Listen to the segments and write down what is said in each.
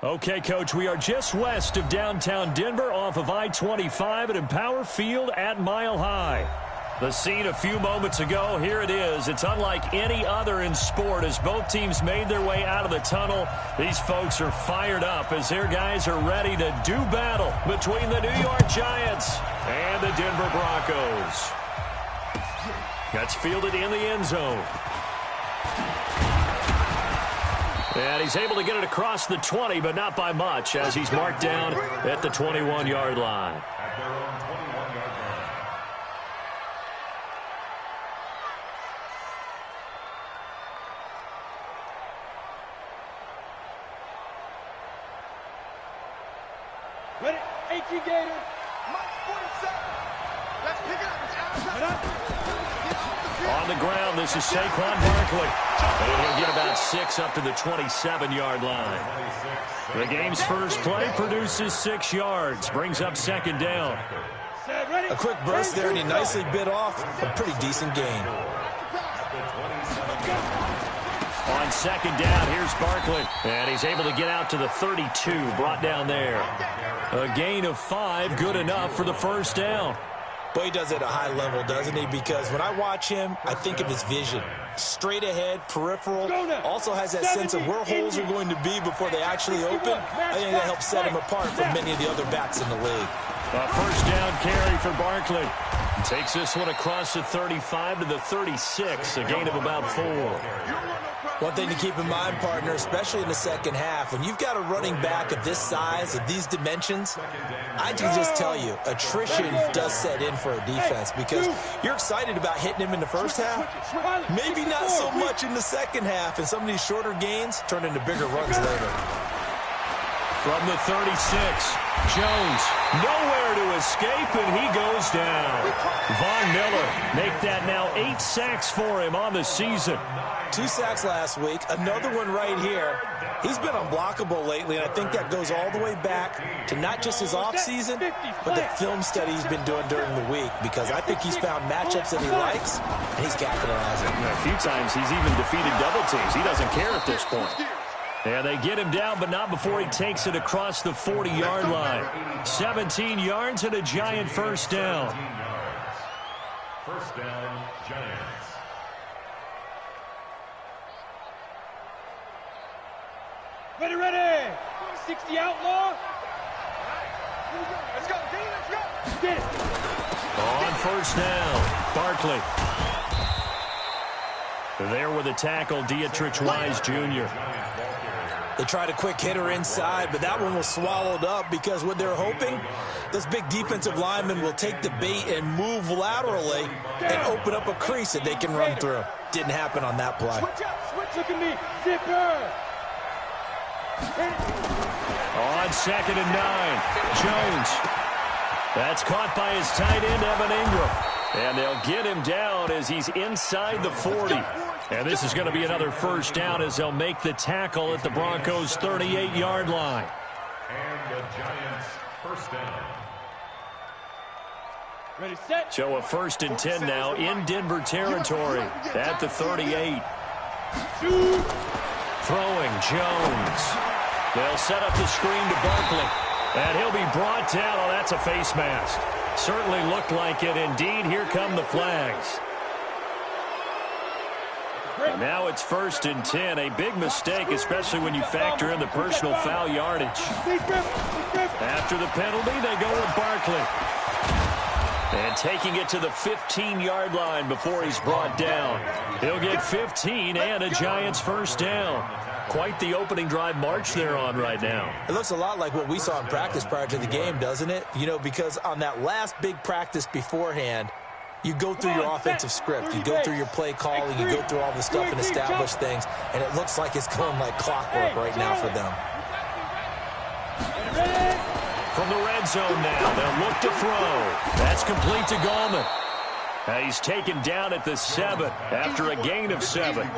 Okay, Coach, we are just west of downtown Denver off of I-25 at Empower Field at Mile High. The scene a few moments ago, here it is. It's unlike any other in sport as both teams made their way out of the tunnel. These folks are fired up as their guys are ready to do battle between the New York Giants and the Denver Broncos. That's fielded in the end zone. And he's able to get it across the 20, but not by much as he's marked down at the 21-yard line. Ready, 18 Gator. Mike 47. Let's pick it up. On the ground, this is Saquon Barkley. And he'll get about 6 up to the 27-yard line. The game's first play produces 6 yards, brings up second down. A quick burst there, and he nicely bit off a pretty decent gain. On second down, here's Barkley. And he's able to get out to the 32, brought down there. A gain of 5, good enough for the first down. But he does it at a high level, doesn't he? Because when I watch him, I think of his vision. Straight ahead, peripheral, also has that sense of where holes are going to be before they actually open. I think that helps set him apart from many of the other backs in the league. A first down carry for Barkley. Takes this one across the 35 to the 36, a gain of about 4. One thing to keep in mind, partner, especially in the second half, when you've got a running back of this size, of these dimensions, I can just tell you, attrition does set in for a defense because you're excited about hitting him in the first half, maybe not so much in the second half, and some of these shorter gains turn into bigger runs later. From the 36, Jones, nowhere to escape, and he goes down. Von Miller make that now 8 sacks for him on the season. 2 sacks last week, another one right here. He's been unblockable lately, and I think that goes all the way back to not just his offseason, but the film study he's been doing during the week, because I think he's found matchups that he likes, and he's capitalizing. A few times he's even defeated double teams. He doesn't care at this point. And they get him down, but not before he takes it across the 40-yard line. 17 yards and a Giant first down. First down, Giants. Ready, ready. 60 outlaw. Let's go, let's go. Get it. On first down, Barkley. There with a tackle, Dietrich Wise Jr. They tried a quick hitter inside, but that one was swallowed up because what they're hoping, this big defensive lineman will take the bait and move laterally and open up a crease that they can run through. Didn't happen on that play. Switch up, switch, look at me. Zipper. On 2nd and 9, Jones. That's caught by his tight end, Evan Ingram. And they'll get him down as he's inside the 40. And this is going to be another first down as they'll make the tackle at the Broncos' 38-yard line. And the Giants first down. Ready, set. So a 1st and 10 now in Denver territory at the 38. Throwing Jones. They'll set up the screen to Barkley. And he'll be brought down. Oh, that's a face mask. Certainly looked like it. Indeed, here come the flags. And now it's 1st and 10. A big mistake, especially when you factor in the personal foul yardage. After the penalty, they go with Barkley. And taking it to the 15-yard line before he's brought down. He'll get 15 and a Giants first down. Quite the opening drive march they're on right now. It looks a lot like what we saw in practice prior to the game, doesn't it? You know, because on that last big practice beforehand, you go through your offensive script. You go through your play calling. You go through all the stuff and establish things. And it looks like it's going like clockwork right now for them. From the red zone now, they'll look to throw. That's complete to Gallman. He's taken down at the 7 after a gain of 7.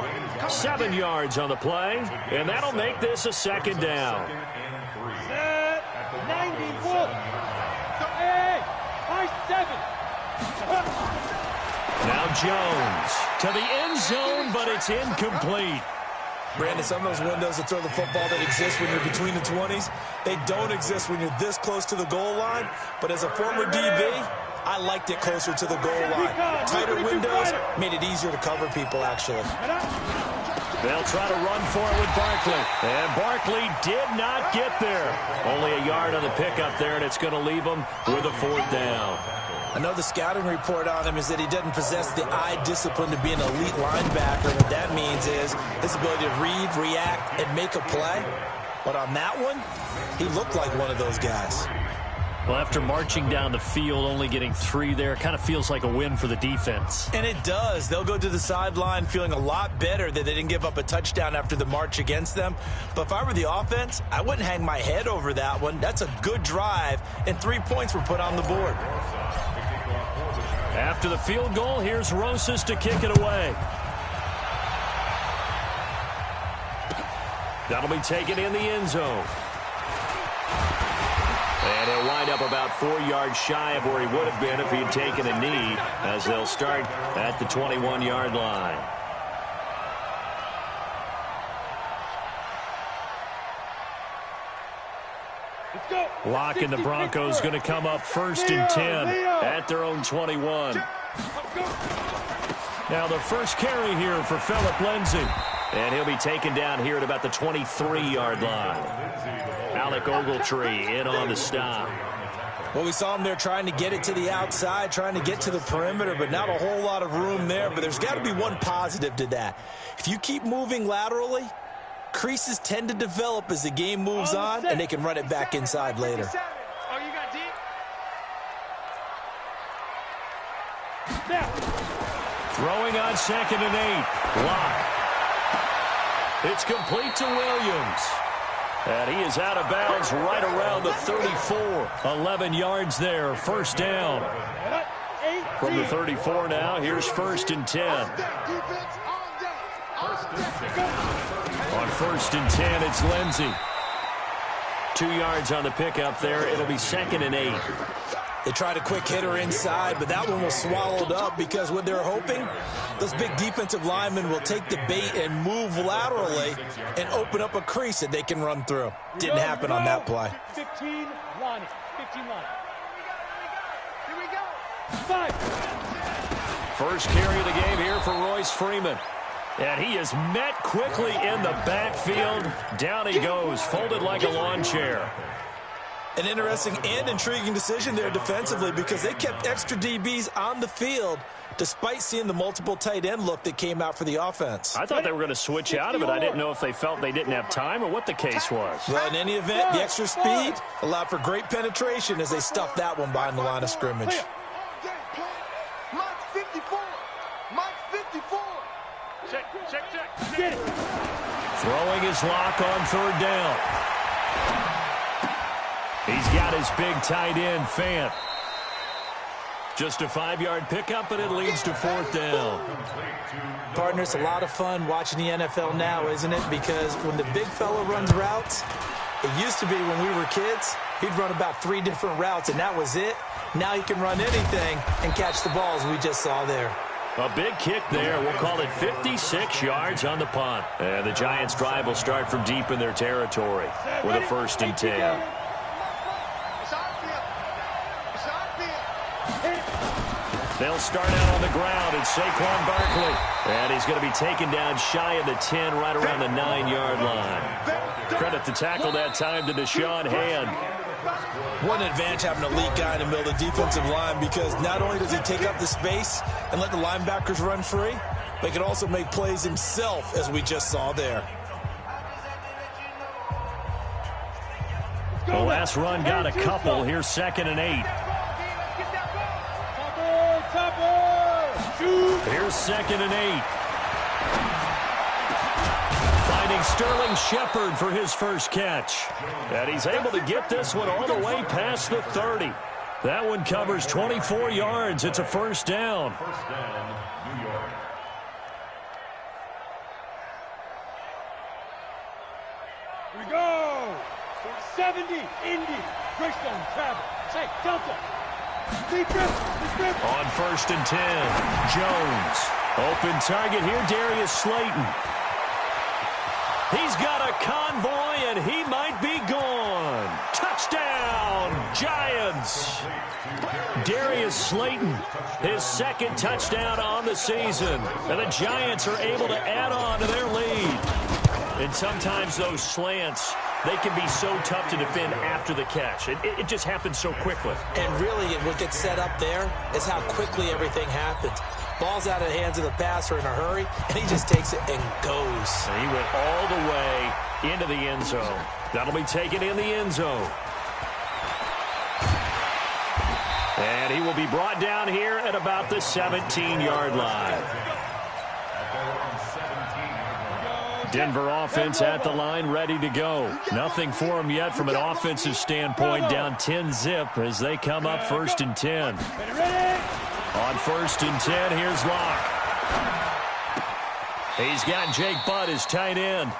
7 yards on the play, and that'll make this a 2nd down. 94. Hey, I-7. Now Jones to the end zone, but it's incomplete. Brandon, some of those windows to throw the football that exist when you're between the 20s, they don't exist when you're this close to the goal line. But as a former DB, I liked it closer to the goal line. Tighter windows made it easier to cover people, actually. They'll try to run for it with Barkley. And Barkley did not get there. Only a yard on the pickup there, and it's going to leave him with a 4th down. I know the scouting report on him is that he doesn't possess the eye discipline to be an elite linebacker. What that means is his ability to read, react, and make a play. But on that one, he looked like one of those guys. Well, after marching down the field, only getting 3 there, kind of feels like a win for the defense. And it does. They'll go to the sideline feeling a lot better that they didn't give up a touchdown after the march against them. But if I were the offense, I wouldn't hang my head over that one. That's a good drive, and 3 points were put on the board. After the field goal, here's Rosas to kick it away. That'll be taken in the end zone. And he'll wind up about 4 yards shy of where he would have been if he had taken a knee, as they'll start at the 21-yard line. Lock and the Broncos going to come up 1st and 10 at their own 21. Now the first carry here for Phillip Lindsay. And he'll be taken down here at about the 23-yard line. Alec Ogletree in on the stop. Well, we saw him there trying to get it to the outside, trying to get to the perimeter, but not a whole lot of room there. But there's got to be one positive to that. If you keep moving laterally, creases tend to develop as the game moves on, and they can run it back inside later. Throwing on 2nd and 8. Lock. It's complete to Williams. And he is out of bounds right around the 34. 11 yards there. 1st down. From the 34 now, here's 1st and 10. On 1st and 10, it's Lindsay. 2 yards on the pickup there. It'll be 2nd and 8. They tried a quick hitter inside, but that one was swallowed up because what they're hoping, those big defensive linemen will take the bait and move laterally and open up a crease that they can run through. Didn't happen on that play. 15 line. 15 line. Here we go. 5. First carry of the game here for Royce Freeman. And he is met quickly in the backfield. Down he goes, folded like a lawn chair. An interesting and intriguing decision there defensively because they kept extra DBs on the field despite seeing the multiple tight end look that came out for the offense. I thought they were going to switch out of it. I didn't know if they felt they didn't have time or what the case was. Well, in any event, the extra speed allowed for great penetration as they stuffed that one behind the line of scrimmage. Mike 54. Mike 54. Check. Get it. Throwing his lock on 3rd down. He's got his big tight end, Fant. Just a 5-yard pickup, but it leads to 4th down. Partner, it's a lot of fun watching the NFL now, isn't it? Because when the big fella runs routes, it used to be when we were kids, he'd run about 3 different routes, and that was it. Now he can run anything and catch the balls we just saw there. A big kick there. We'll call it 56 yards on the punt. And the Giants' drive will start from deep in their territory with a 1st and 10. They'll start out on the ground. It's Saquon Barkley. And he's going to be taken down shy of the 10, right around the 9-yard line. Credit the tackle that time to Deshaun Hand. What an advantage having an elite guy in the middle of the defensive line because not only does he take up the space and let the linebackers run free, but he can also make plays himself, as we just saw there. The last run got a couple. Here's 2nd and 8. Here's 2nd and 8. Finding Sterling Shepard for his first catch. And he's able to get this one all the way past the 30. That one covers 24 yards. It's a 1st down. First down, New York. Here we go. 70, Indy. Greystone, travel. Check, Delta. On 1st and 10, Jones. Open target here, Darius Slayton. got a convoy, and he might be gone. Touchdown, Giants. Darius Slayton, his second touchdown on the season. And the Giants are able to add on to their lead. And sometimes those slants, they can be so tough to defend after the catch. It just happens so quickly. And really, what gets set up there is how quickly everything happens. Ball's out of the hands of the passer in a hurry, and he just takes it and goes. And he went all the way into the end zone. That'll be taken in the end zone. And he will be brought down here at about the 17-yard line. Denver offense at the line, ready to go. Nothing for them yet from an offensive standpoint, down 10-zip as they come up 1st and 10. On 1st and 10, here's Locke. He's got Jake Butt as tight end.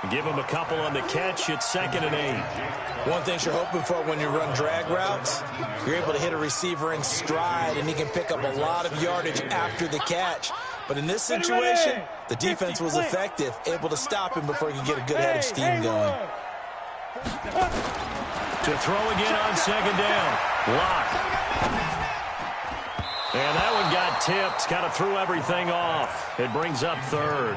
Give him a couple on the catch. It's 2nd and 8. One thing you're hoping for when you run drag routes, you're able to hit a receiver in stride, and he can pick up a lot of yardage after the catch. But in this situation, the defense was effective, able to stop him before he could get a good head of steam going. To throw again on 2nd down. Locke. And that one got tipped, kind of threw everything off. It brings up 3rd.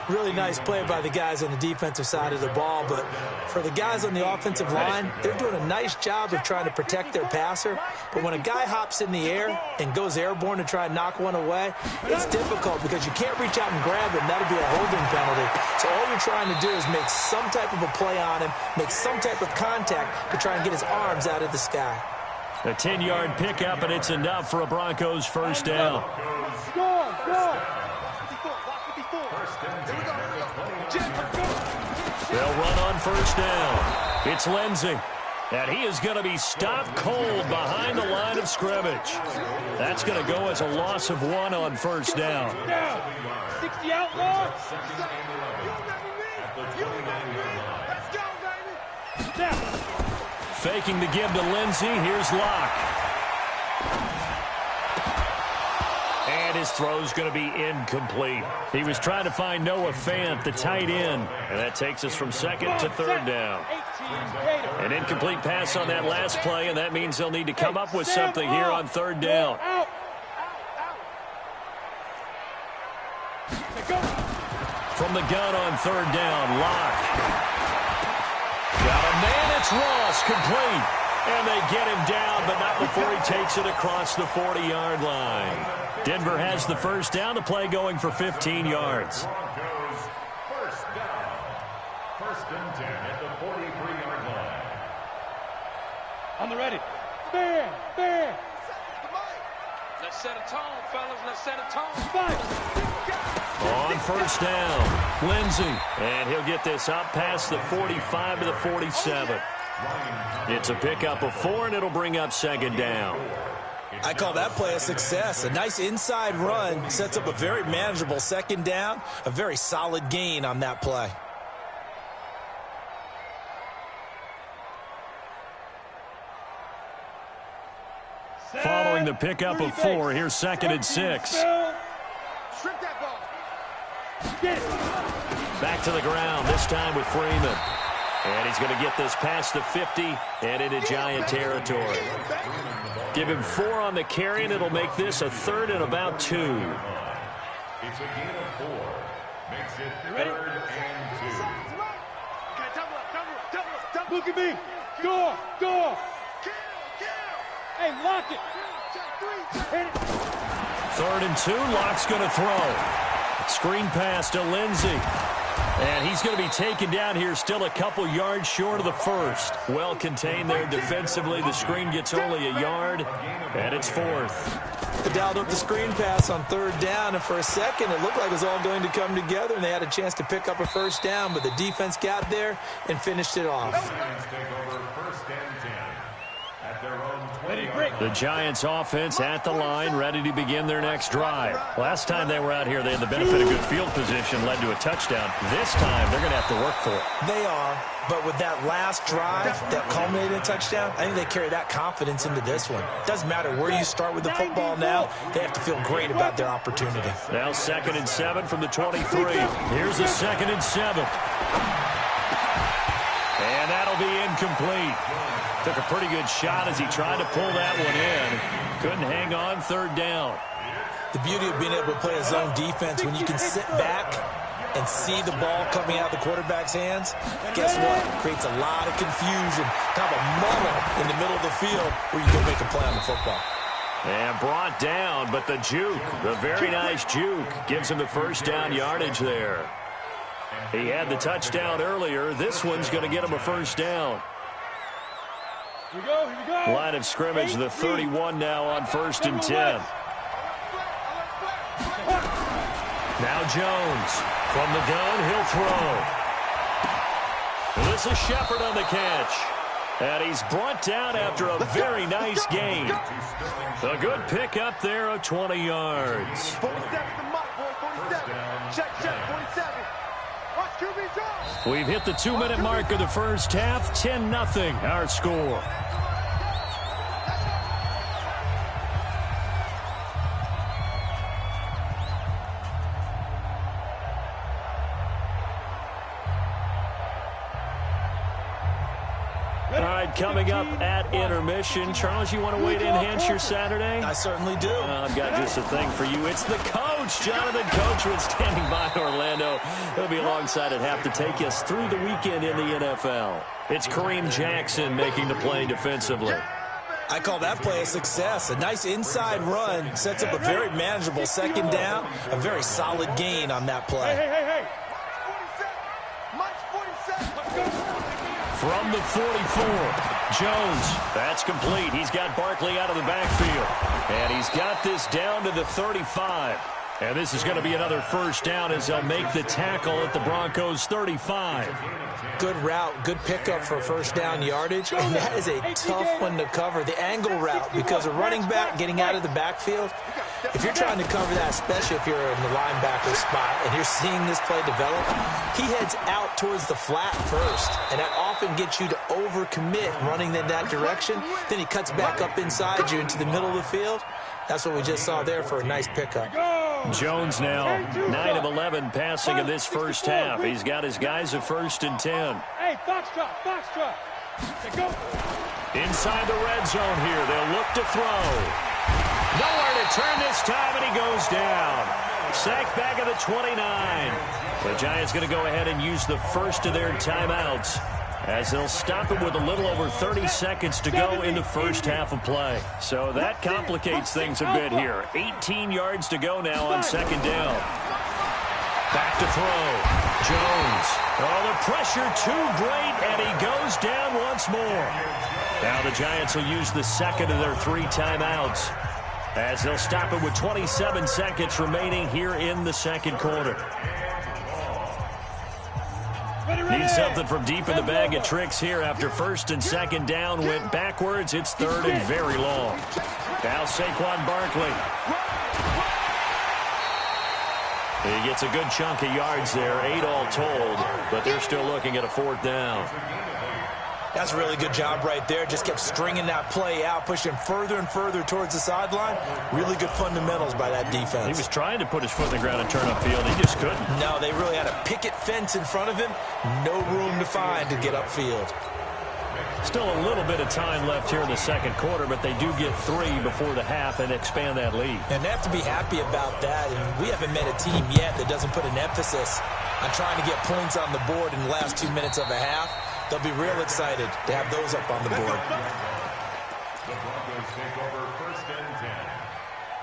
Really nice play by the guys on the defensive side of the ball, but for the guys on the offensive line, they're doing a nice job of trying to protect their passer. But when a guy hops in the air and goes airborne to try and knock one away, it's difficult because you can't reach out and grab him. That'll be a holding penalty. So all you're trying to do is make some type of a play on him, make some type of contact to try and get his arms out of the sky. A 10-yard pickup, and it's enough for a Broncos 1st down. They'll run on 1st down. It's Lindsey. And he is going to be stopped cold behind the line of scrimmage. That's going to go as a loss of 1 on 1st down. 60 outlaws. Faking the give to Lindsey. Here's Locke. And his throw's going to be incomplete. He was trying to find Noah Fant, the tight end. And that takes us from 2nd to 3rd down. An incomplete pass on that last play, and that means they'll need to come up with something here on 3rd down. From the gun on 3rd down, Locke. Got a man, it's Ross, complete. And they get him down, but not before he takes it across the 40-yard line. Denver has the 1st down, the play going for 15 yards. Broncos 1st down. 1st and 10 at the 43-yard line. On the ready. Bear. Let's set a tone, fellas. Let's set a tone. On 1st down, Lindsey. And he'll get this up past the 45 to the 47. It's a pickup of 4, and it'll bring up 2nd down. I call that play a success. A nice inside run sets up a very manageable 2nd down. A very solid gain on that play. Following the pickup of 4, here's 2nd and 6. Back to the ground, this time with Freeman. And he's going to get this past the 50 and into Giant territory. Give him 4 on the carry, and it'll make this a 3rd and about 2. It's a gain of 4. Makes it 3rd and 2. Look at me. Go. Hey, lock it. Hit it. 3rd and 2, Locke's going to throw. Screen pass to Lindsey. And he's going to be taken down here, still a couple yards short of the 1st. Well contained there defensively. The screen gets only a yard, and it's 4th. They dialed up the screen pass on 3rd down, and for a second it looked like it was all going to come together, and they had a chance to pick up a 1st down, but the defense got there and finished it off. at their own 20-yard The Giants offense at the line, ready to begin their next drive. Last time they were out here, they had the benefit of good field position, led to a touchdown. This time, they're going to have to work for it. They are, but with that last drive that culminated in a touchdown, I think they carry that confidence into this one. Doesn't matter where you start with the football now, they have to feel great about their opportunity. Now 2nd and 7 from the 23. Here's a 2nd and 7. And that'll be incomplete. Took a pretty good shot as he tried to pull that one in. Couldn't hang on 3rd down. The beauty of being able to play a zone defense when you can sit back and see the ball coming out of the quarterback's hands, guess what? It creates a lot of confusion, kind of a muddle in the middle of the field where you can make a play on the football. And brought down, but the juke, the very nice juke, gives him the 1st down yardage there. He had the touchdown earlier. This one's going to get him a 1st down. Here we go. Line of scrimmage, the 31 now on 1st and 10. Now Jones. From the gun, he'll throw. This is Shepard on the catch. And he's brought down after a very nice gain. A good pick up there of 20 yards. 47 the mark, boy. 47. Check, 47. Watch QB draw. We've hit the 2-minute mark of the first half. 10-0 our score. All right, coming up at intermission. Charles, you want to wait to enhance your Saturday? I certainly do. I've got just a thing for you. It's the coach, Jonathan Coachman, standing by Orlando. He'll be alongside at half to take us through the weekend in the NFL. It's Kareem Jackson making the play defensively. I call that play a success. A nice inside run sets up a very manageable 2nd down. A very solid gain on that play. Hey. March 47. Let's go. From the 44, Jones. That's complete. He's got Barkley out of the backfield. And he's got this down to the 35. And this is going to be another 1st down as they'll make the tackle at the Broncos' 35. Good route, good pickup for 1st down yardage. And that is a tough one to cover, the angle route, because a running back getting out of the backfield, if you're trying to cover that, especially if you're in the linebacker spot and you're seeing this play develop, he heads out towards the flat first, and that often gets you to overcommit running in that direction. Then he cuts back up inside you into the middle of the field. That's what we just saw there for a nice pickup. Jones now 9 of 11 passing in this first half. He's got his guys at 1st and 10. Hey, box drop. Go. Inside the red zone here. They'll look to throw. Nowhere to turn this time, and he goes down. Sacked back at the 29. The Giants going to go ahead and use the first of their timeouts as they'll stop it with a little over 30 seconds to go in the first half of play. So that complicates things a bit here. 18 yards to go now on 2nd down. Back to throw. Jones. Oh, the pressure too great, and he goes down once more. Now the Giants will use the 2nd of their 3 timeouts as they'll stop it with 27 seconds remaining here in the 2nd quarter. Need something from deep in the bag of tricks here after 1st and 2nd down went backwards. It's 3rd and very long. Now Saquon Barkley. He gets a good chunk of yards there, 8 all told, but they're still looking at a 4th down. That's a really good job right there. Just kept stringing that play out, pushing further and further towards the sideline. Really good fundamentals by that defense. He was trying to put his foot in the ground and turn upfield. He just couldn't. No, they really had a picket fence in front of him. No room to find to get upfield. Still a little bit of time left here in the 2nd quarter, but they do get 3 before the half and expand that lead. And they have to be happy about that. And we haven't met a team yet that doesn't put an emphasis on trying to get points on the board in the last 2 minutes of a half. They'll be real excited to have those up on the board. The Broncos take over 1st and 10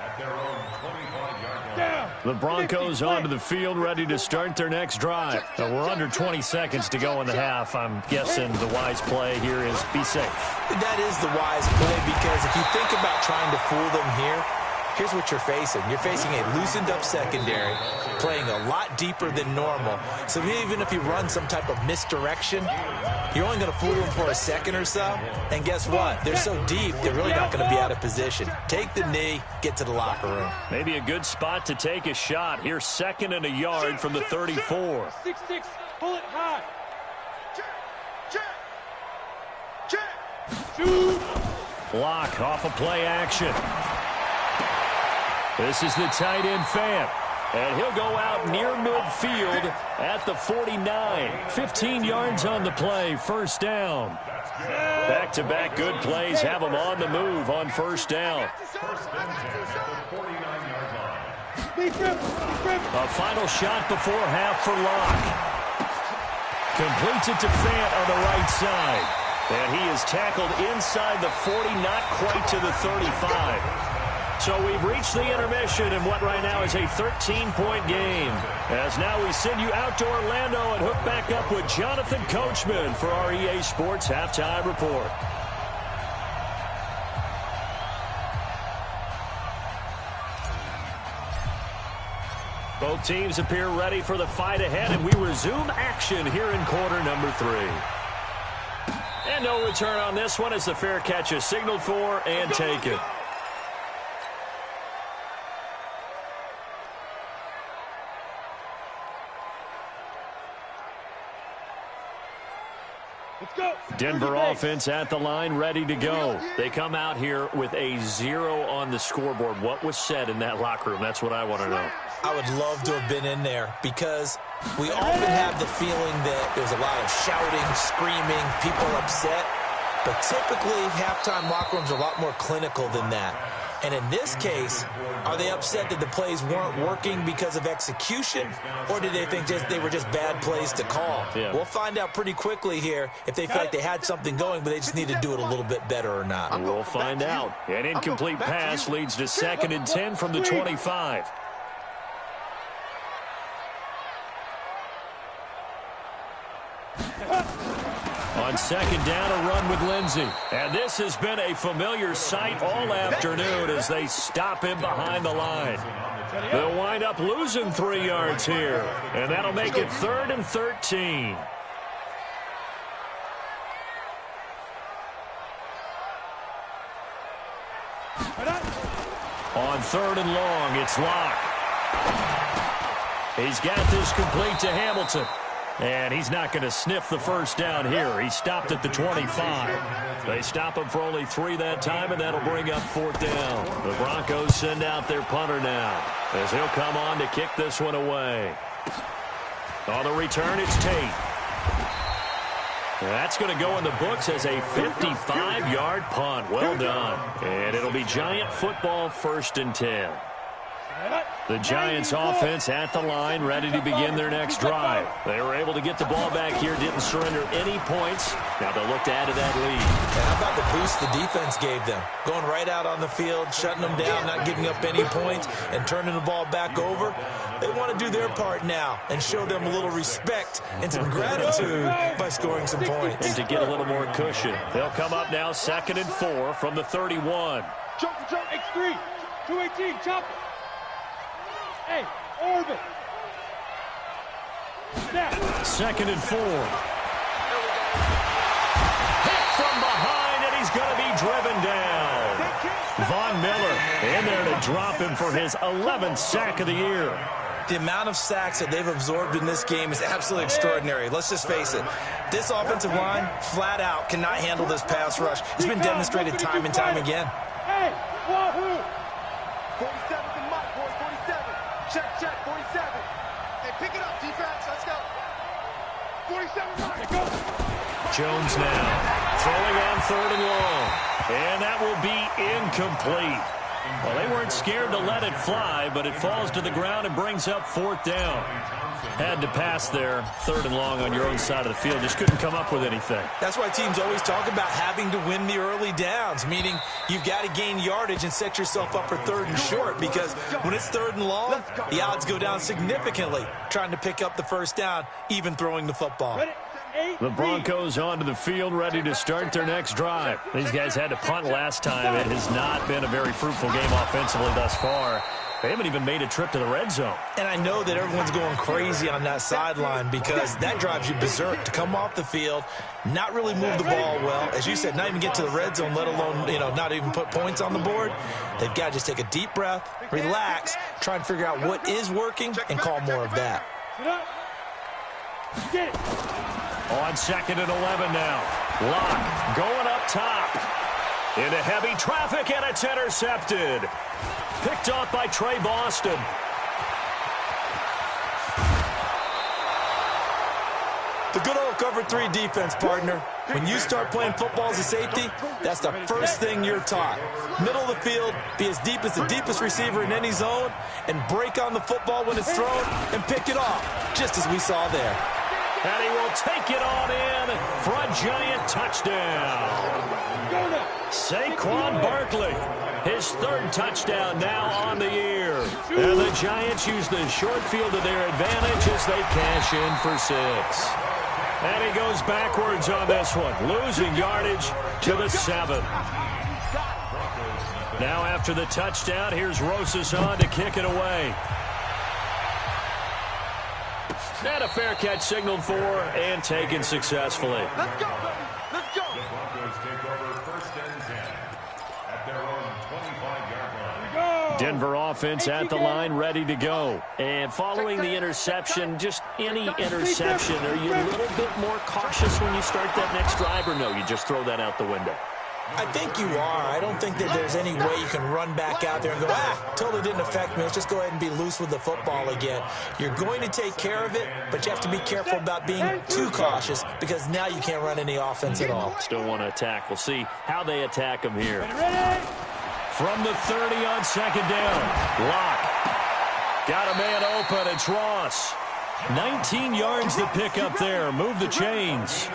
at their own 25-yard line. The Broncos onto the field, ready to start their next drive. Now, we're under 20 seconds to go in the half. I'm guessing the wise play here is be safe. That is the wise play, because if you think about trying to fool them here, here's what you're facing. You're facing a loosened-up secondary, playing a lot deeper than normal. So even if you run some type of misdirection, you're only going to fool them for a second or so. And guess what? They're so deep, they're really not going to be out of position. Take the knee, get to the locker room. Maybe a good spot to take a shot. Here's 2nd and a yard from the 34. 6-6, pull it high. Shoot. Block off of play action. This is the tight end Fant. And he'll go out near midfield at the 49. 15 yards on the play, first down. Back-to-back good plays have them on the move on first down. A final shot before half for Locke. Completes it to Fant on the right side. And he is tackled inside the 40, not quite to the 35. So we've reached the intermission in what right now is a 13-point game. As now we send you out to Orlando and hook back up with Jonathan Coachman for our EA Sports Halftime Report. Both teams appear ready for the fight ahead, and we resume action here in quarter number 3. And no return on this one as the fair catch is signaled for and taken. Denver offense at the line, ready to go. They come out here with a 0 on the scoreboard. What was said in that locker room? That's what I want to know. I would love to have been in there because we often have the feeling that there's a lot of shouting, screaming, people upset. But typically, halftime locker rooms are a lot more clinical than that. And in this case, are they upset that the plays weren't working because of execution, or did they think they were just bad plays to call? Yeah. We'll find out pretty quickly here if they feel like they had something going, but they just need to do it a little bit better or not. We'll find out. An incomplete pass leads to 2nd and 10 from the 25. On 2nd down, a run with Lindsey. And this has been a familiar sight all afternoon as they stop him behind the line. They'll wind up losing 3 yards here. And that'll make it 3rd and 13. On 3rd and long, it's Locke. He's got this complete to Hamilton. And he's not going to sniff the first down here. He stopped at the 25. They stop him for only 3 that time, and that'll bring up 4th down. The Broncos send out their punter now as he'll come on to kick this one away. On the return, it's Tate. That's going to go in the books as a 55-yard punt. Well done. And it'll be Giant football, 1st and 10. The Giants offense at the line, ready to begin their next drive. They were able to get the ball back here, didn't surrender any points. Now they'll look to add to that lead. And how about the boost the defense gave them? Going right out on the field, shutting them down, not giving up any points, and turning the ball back over. They want to do their part now and show them a little respect and some gratitude by scoring some points. And to get a little more cushion. They'll come up now 2nd and 4 from the 31. Jump, X3, 218, chop it. Hey, orbit. Snap. 2nd and 4. Hit from behind, and he's going to be driven down. Von Miller in there to drop him for his 11th sack of the year. The amount of sacks that they've absorbed in this game is absolutely extraordinary. Let's just face it. This offensive line, flat out, cannot handle this pass rush. It's been demonstrated time and time again. Hey, wahoo! 47's the mark, boys, 47. Check, 47. Hey, pick it up, defense. Let's go. 47 mark. Go. Jones now throwing on 3rd and long. And that will be incomplete. Well, they weren't scared to let it fly, but it falls to the ground and brings up 4th down. Had to pass there, 3rd and long on your own side of the field. Just couldn't come up with anything. That's why teams always talk about having to win the early downs, meaning you've got to gain yardage and set yourself up for 3rd and short, because when it's 3rd and long, the odds go down significantly trying to pick up the first down, even throwing the football. Ready? The Broncos onto the field, ready to start their next drive. These guys had to punt last time. It has not been a very fruitful game offensively thus far. They haven't even made a trip to the red zone. And I know that everyone's going crazy on that sideline because that drives you berserk to come off the field, not really move the ball well. As you said, not even get to the red zone, let alone, not even put points on the board. They've got to just take a deep breath, relax, try and figure out what is working, and call more of that. Get it. On 2nd and 11 now. Locke going up top. Into heavy traffic, and it's intercepted. Picked off by Trey Boston. The good old cover 3 defense, partner. When you start playing football as a safety, that's the first thing you're taught. Middle of the field, be as deep as the deepest receiver in any zone, and break on the football when it's thrown and pick it off, just as we saw there. And he will take it on in for a giant touchdown. Saquon Barkley, his 3rd touchdown now on the year. And the Giants use the short field to their advantage as they cash in for 6. And he goes backwards on this one, losing yardage to the 7. Now after the touchdown, here's Rosas on to kick it away. And a fair catch signaled for and taken successfully. Let's go, baby. Let's go. The Broncos take over 1st and 10 at their own 25-yard line. Denver offense at the line, ready to go. And following the interception, just any interception, are you a little bit more cautious when you start that next drive, or no, you just throw that out the window? I think you are. I don't think that there's any way you can run back out there and go, totally didn't affect me. Let's just go ahead and be loose with the football again. You're going to take care of it, but you have to be careful about being too cautious because now you can't run any offense at all. Still want to attack. We'll see how they attack them here. From the 30 on 2nd down. Locke. Got a man open. It's Ross. 19 yards to pick up there. Move the chains.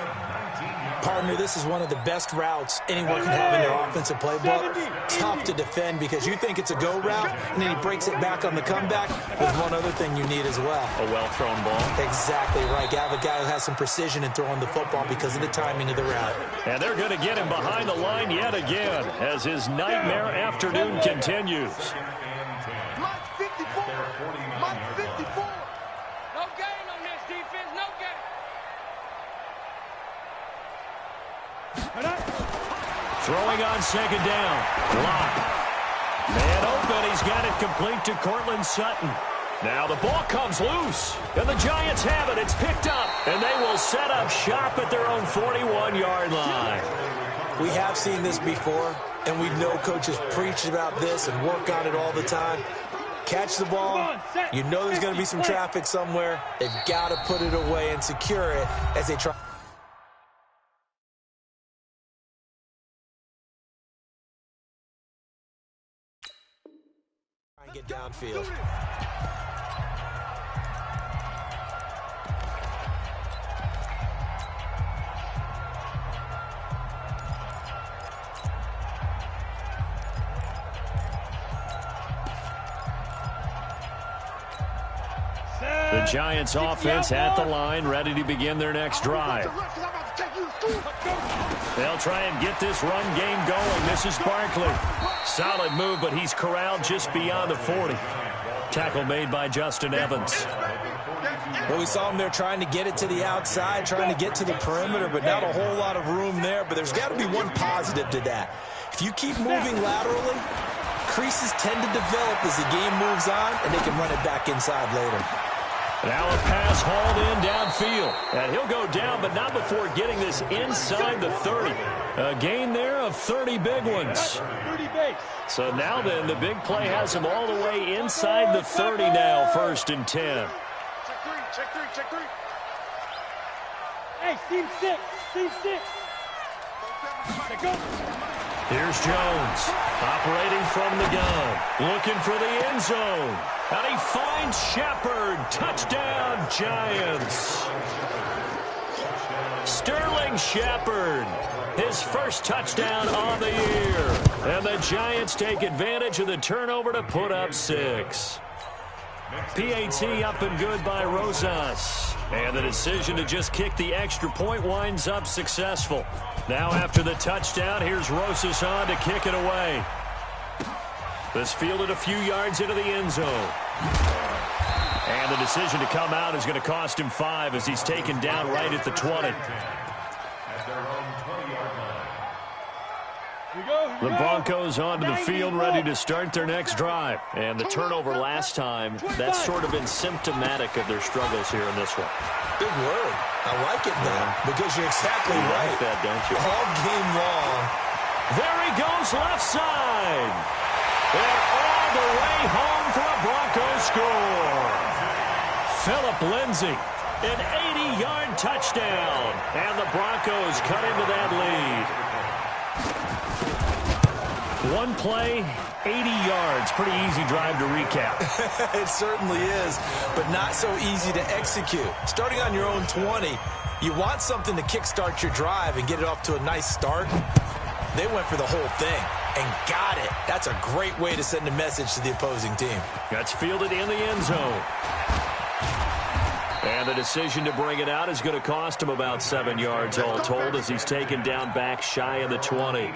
Partner, this is one of the best routes anyone can have in their offensive playbook. Tough to defend because you think it's a go route, and then he breaks it back on the comeback. There's one other thing you need as well. A well-thrown ball. Exactly right. You have a guy who has some precision in throwing the football because of the timing of the route. And they're going to get him behind the line yet again as his nightmare afternoon continues. Mike 54. Mike 54. No gain on this defense, no gain. Throwing on 2nd down. Locke. Man open. He's got it complete to Cortland Sutton. Now the ball comes loose. And the Giants have it. It's picked up. And they will set up shop at their own 41-yard line. We have seen this before, and we know coaches preach about this and work on it all the time. Catch the ball. You know there's going to be some traffic somewhere. They've got to put it away and secure it as they try. Get downfield. The Giants offense at the line, ready to begin their next drive. They'll try and get this run game going. This is Barkley. Solid move, but he's corralled just beyond the 40. Tackle made by Justin Evans. Well, we saw him there trying to get it to the outside, trying to get to the perimeter, but not a whole lot of room there. But there's got to be one positive to that. If you keep moving laterally, creases tend to develop as the game moves on, and they can run it back inside later. Now a pass hauled in downfield. And he'll go down, but not before getting this inside the 30. A gain there of 30 big ones. So now then, the big play has him all the way inside the 30 now, 1st and 10. Check three. Hey, team 6. Here's Jones, operating from the gun, looking for the end zone. And he finds Shepard. Touchdown, Giants. Sterling Shepard, his first touchdown on the year. And the Giants take advantage of the turnover to put up 6. PAT up and good by Rosas. And the decision to just kick the extra point winds up successful. Now after the touchdown, here's Rosas on to kick it away. This fielded a few yards into the end zone. And the decision to come out is going to cost him 5 as he's taken down right at the 20. The Broncos onto the field ready to start their next drive. And the turnover last time, that's sort of been symptomatic of their struggles here in this one. Big word. I like it now because you're exactly right. Like that, don't you? All game long. There he goes left side. They're all the way home for a Broncos score. Phillip Lindsay, an 80-yard touchdown. And the Broncos cut into that lead. One play, 80 yards. Pretty easy drive to recap. It certainly is, but not so easy to execute. Starting on your own 20, you want something to kickstart your drive and get it off to a nice start. They went for the whole thing and got it. That's a great way to send a message to the opposing team. That's fielded in the end zone. And the decision to bring it out is going to cost him about 7 yards all told as he's taken down back shy of the 20.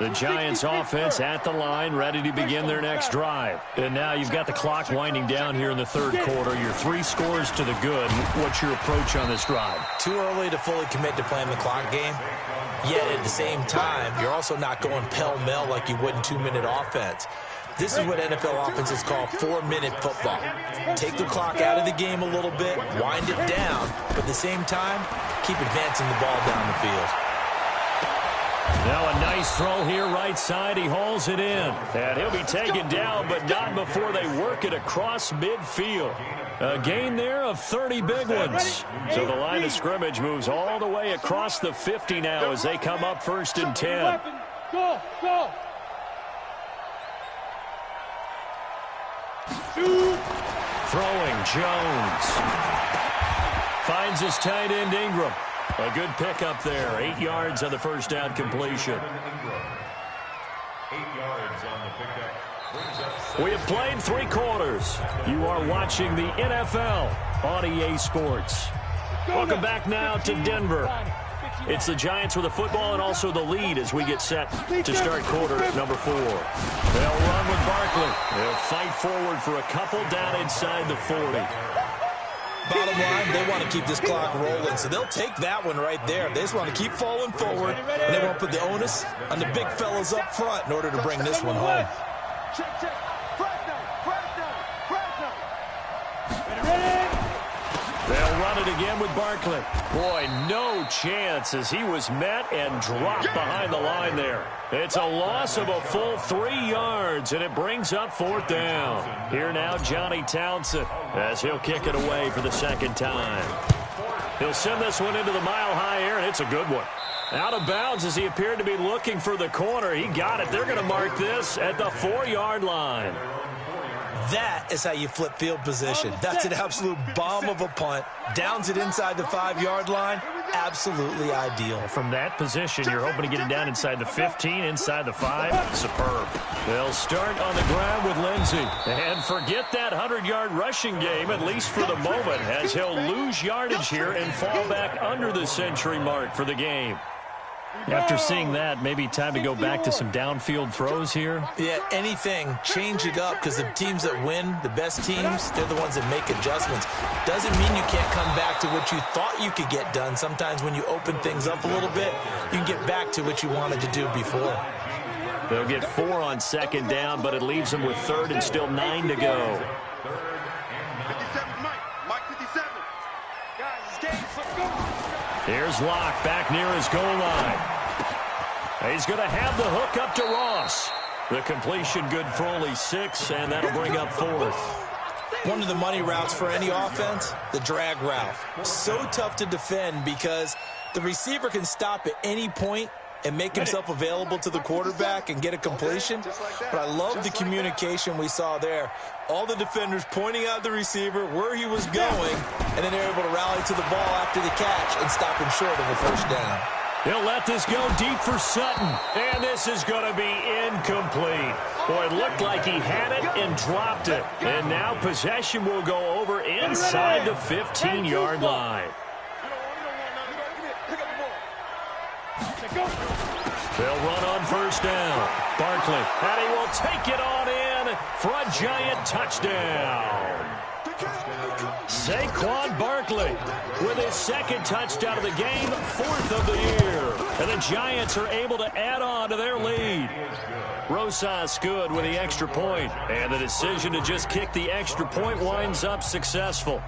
The Giants offense at the line, ready to begin their next drive. And now you've got the clock winding down here in the third quarter. Your 3 scores to the good. What's your approach on this drive? Too early to fully commit to playing the clock game. Yet at the same time, you're also not going pell-mell like you would in 2-minute offense. This is what NFL offenses call 4-minute football. Take the clock out of the game a little bit, wind it down, but at the same time, keep advancing the ball down the field. Now a nice throw here right side. He hauls it in. And he'll be taken down, but not before they work it across midfield. A gain there of 30 big ones. So the line of scrimmage moves all the way across the 50 now as they come up 1st and 10. Go, go. Throwing Jones. Finds his tight end Ingram. A good pickup there. 8 yards on the first down completion. 8 yards on the pickup. We have played 3 quarters. You are watching the NFL on EA Sports. Welcome back now to Denver. It's the Giants with the football and also the lead as we get set to start quarter number 4. They'll run with Barkley. They'll fight forward for a couple down inside the 40. Bottom line, they want to keep this clock rolling, so they'll take that one right there. They just want to keep falling forward, and they won't put the onus on the big fellas up front in order to bring this one home. Check, check. They'll run it again with Barkley. Boy, no chance as he was met and dropped behind the line there. It's a loss of a full 3 yards, and it brings up 4th down. Here now, Johnny Townsend, as he'll kick it away for the second time. He'll send this one into the mile-high air, and it's a good one. Out of bounds as he appeared to be looking for the corner. He got it. They're going to mark this at the 4-yard line. That is how you flip field position. That's an absolute bomb of a punt. Downs it inside the 5-yard line. Absolutely ideal. From that position, you're hoping to get it down inside the 15, inside the 5. Superb. They'll start on the ground with Lindsay. And forget that 100-yard rushing game, at least for the moment, as he'll lose yardage here and fall back under the century mark for the game. After seeing that, maybe time to go back to some downfield throws here. Yeah, anything. Change it up because the teams that win, the best teams, they're the ones that make adjustments. Doesn't mean you can't come back to what you thought you could get done. Sometimes when you open things up a little bit, you can get back to what you wanted to do before. They'll get 4 on second down, but it leaves them with 3rd and still 9 to go. 57, Mike 57. Guys, escape, let's go. Here's Locke back near his goal line. He's going to have the hook up to Ross. The completion good for only 6, and that'll bring up 4th. One of the money routes for any offense, the drag route. So tough to defend because the receiver can stop at any point and make himself available to the quarterback and get a completion. But I love the communication we saw there. All the defenders pointing out the receiver, where he was going, and then they're able to rally to the ball after the catch and stop him short of a first down. He'll let this go deep for Sutton. And this is going to be incomplete. Boy, it looked like he had it and dropped it. And now possession will go over inside the 15-yard line. They'll run on first down. Barkley, and he will take it on in for a giant touchdown. Saquon Barkley with his second touchdown of the game, 4th of the year. And the Giants are able to add on to their lead. Rosas good with the extra point. And the decision to just kick the extra point winds up successful.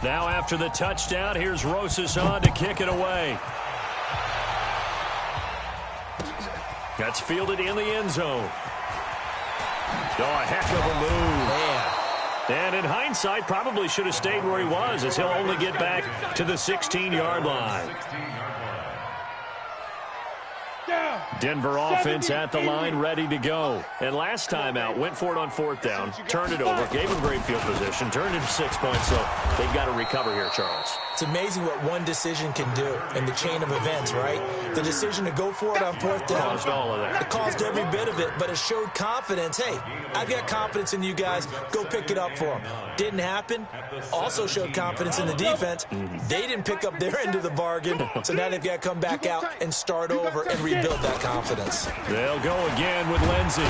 Now after the touchdown, here's Rosas on to kick it away. That's fielded in the end zone. Oh, a heck of a move. Man. And in hindsight, probably should have stayed where he was, as he'll only get back to the 16-yard line. Denver offense at the line, ready to go. And last time out, went for it on 4th down, turned it over, gave him great field position, turned it to 6 points, so they've got to recover here, Charles. It's amazing what one decision can do in the chain of events, right? The decision to go for it on 4th down. Caused all of that. It caused every bit of it, but it showed confidence. Hey, I've got confidence in you guys. Go pick it up for them. Didn't happen. Also showed confidence in the defense. They didn't pick up their end of the bargain, so now they've got to come back out and start over and rebuild that confidence. They'll go again with Lindsey.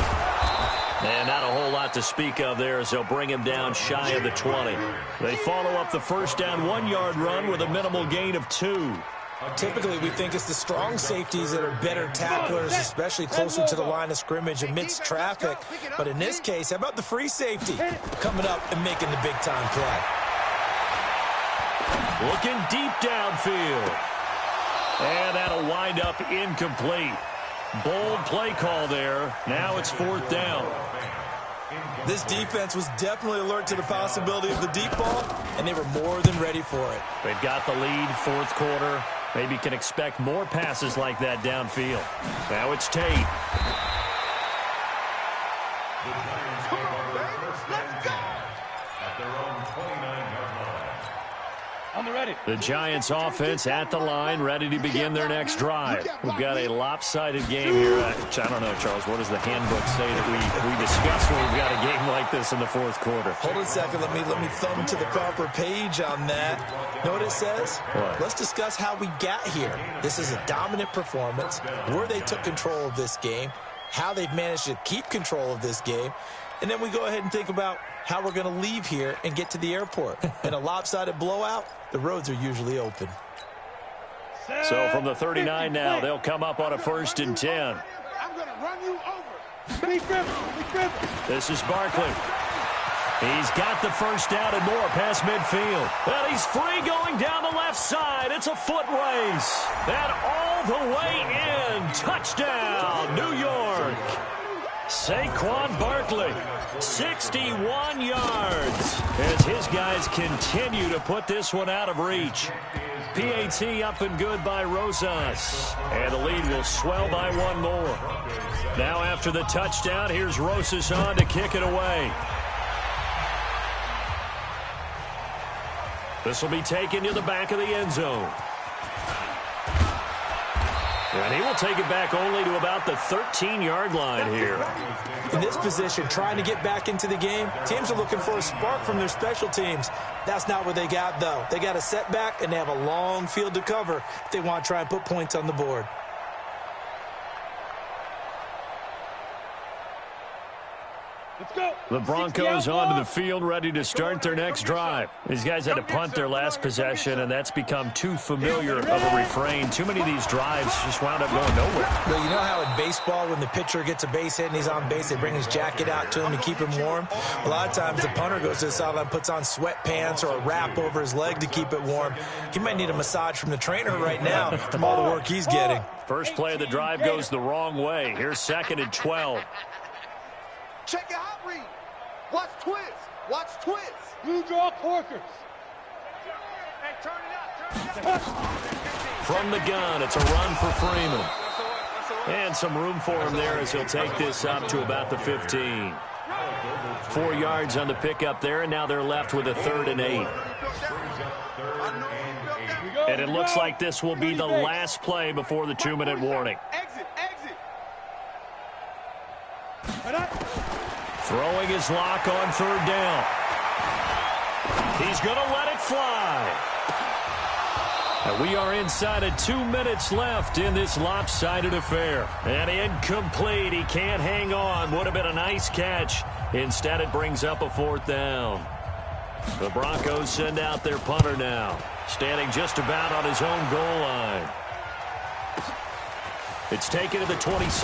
And not a whole lot to speak of there as they'll bring him down shy of the 20. They follow up the first down 1-yard run with a minimal gain of 2. Typically, we think it's the strong safeties that are better tacklers, especially closer to the line of scrimmage amidst traffic. But in this case, how about the free safety coming up and making the big-time play? Looking deep downfield. And that'll wind up incomplete. Bold play call there. Now it's 4th down. This defense was definitely alert to the possibility of the deep ball, and they were more than ready for it. They've got the lead, 4th quarter. Maybe can expect more passes like that downfield. Now it's Tate. The Giants take over first and 10 at their own 29-yard line. On the ready. The Giants offense at the line, ready to begin their next drive. We've got a lopsided game here. I don't know, Charles, what does the handbook say that we discuss when we've got a game like this in the 4th quarter? Hold on a second. Let me thumb to the proper page on that. Know what it says? What? Let's discuss how we got here. This is a dominant performance, where they took control of this game, how they've managed to keep control of this game, and then we go ahead and think about how we're going to leave here and get to the airport. In a lopsided blowout, the roads are usually open. So from the 39 now, they'll come up on a 1st and 10. I'm going to run you over. This is Barkley. He's got the first down and more past midfield. And he's free going down the left side. It's a foot race. And all the way in. Touchdown, New York. Saquon Barkley, 61 yards, as his guys continue to put this one out of reach. PAT up and good by Rosas, and the lead will swell by 1 more. Now after the touchdown, here's Rosas on to kick it away. This will be taken to the back of the end zone. And he will take it back only to about the 13-yard line here. In this position, trying to get back into the game, teams are looking for a spark from their special teams. That's not what they got, though. They got a setback, and they have a long field to cover if they want to try and put points on the board. Let's go. The Broncos onto the field, ready to start their next drive. These guys had to punt their last possession, and that's become too familiar of a refrain. Too many of these drives just wound up going nowhere. Well, you know how in baseball, when the pitcher gets a base hit and he's on base, they bring his jacket out to him to keep him warm? A lot of times the punter goes to the sideline, puts on sweatpants or a wrap over his leg to keep it warm. He might need a massage from the trainer right now from all the work he's getting. First play of the drive goes the wrong way. Here's 2nd and 12. Check your hot read. Watch twist. Watch twist. Blue draw Corkers. Hey, turn it up. From the gun, it's a run for Freeman. And some room for him there as he'll take this up to about the 15. 4 yards on the pickup there, and now they're left with a 3rd and 8. up third and 8. And it looks like this will be the last play before the 2-minute warning. Exit, exit. Throwing his lock on third down. He's going to let it fly. And we are inside of 2 minutes left in this lopsided affair. And incomplete. He can't hang on. Would have been a nice catch. Instead, it brings up a 4th down. The Broncos send out their punter now, standing just about on his own goal line. It's taken to the 26.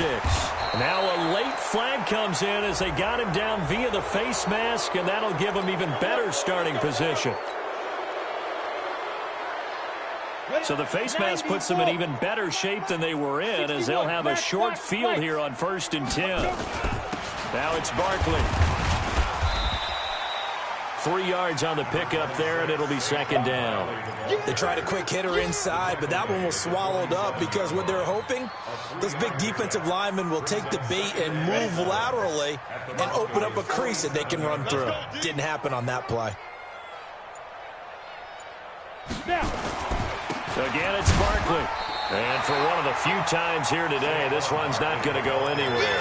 Now a late flag comes in as they got him down via the face mask, and that'll give him even better starting position. So the face mask puts them in even better shape than they were in, as they'll have a short field here on 1st and 10. Now it's Barkley. 3 yards on the pickup there, and it'll be 2nd down. They tried a quick hitter inside, but that one was swallowed up because what they're hoping, those big defensive linemen will take the bait and move laterally and open up a crease that they can run through. Didn't happen on that play. Again, it's Barkley. And for one of the few times here today, this one's not going to go anywhere.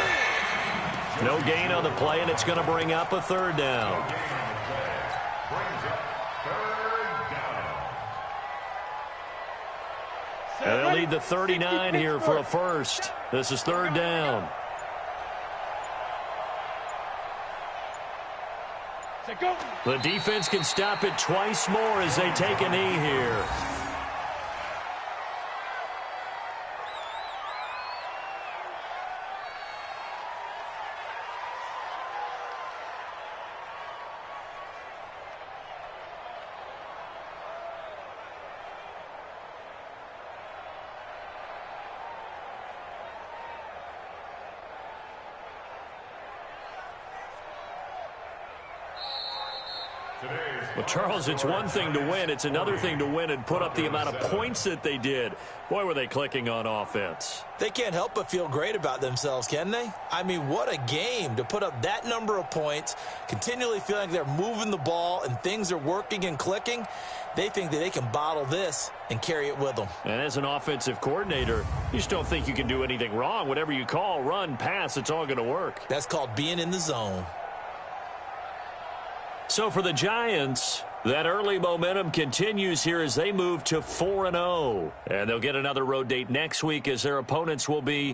No gain on the play, and it's going to bring up a 3rd down. And they'll need the 39 here for a first. This is 3rd down. The defense can stop it twice more as they take a knee here. Well, Charles, it's one thing to win. It's another thing to win and put up the amount of points that they did. Boy, were they clicking on offense. They can't help but feel great about themselves, can they? I mean, what a game to put up that number of points, continually feeling like they're moving the ball and things are working and clicking. They think that they can bottle this and carry it with them. And as an offensive coordinator, you just don't think you can do anything wrong. Whatever you call, run, pass, it's all going to work. That's called being in the zone. So for the Giants, that early momentum continues here as they move to 4-0. And they'll get another road date next week as their opponents will be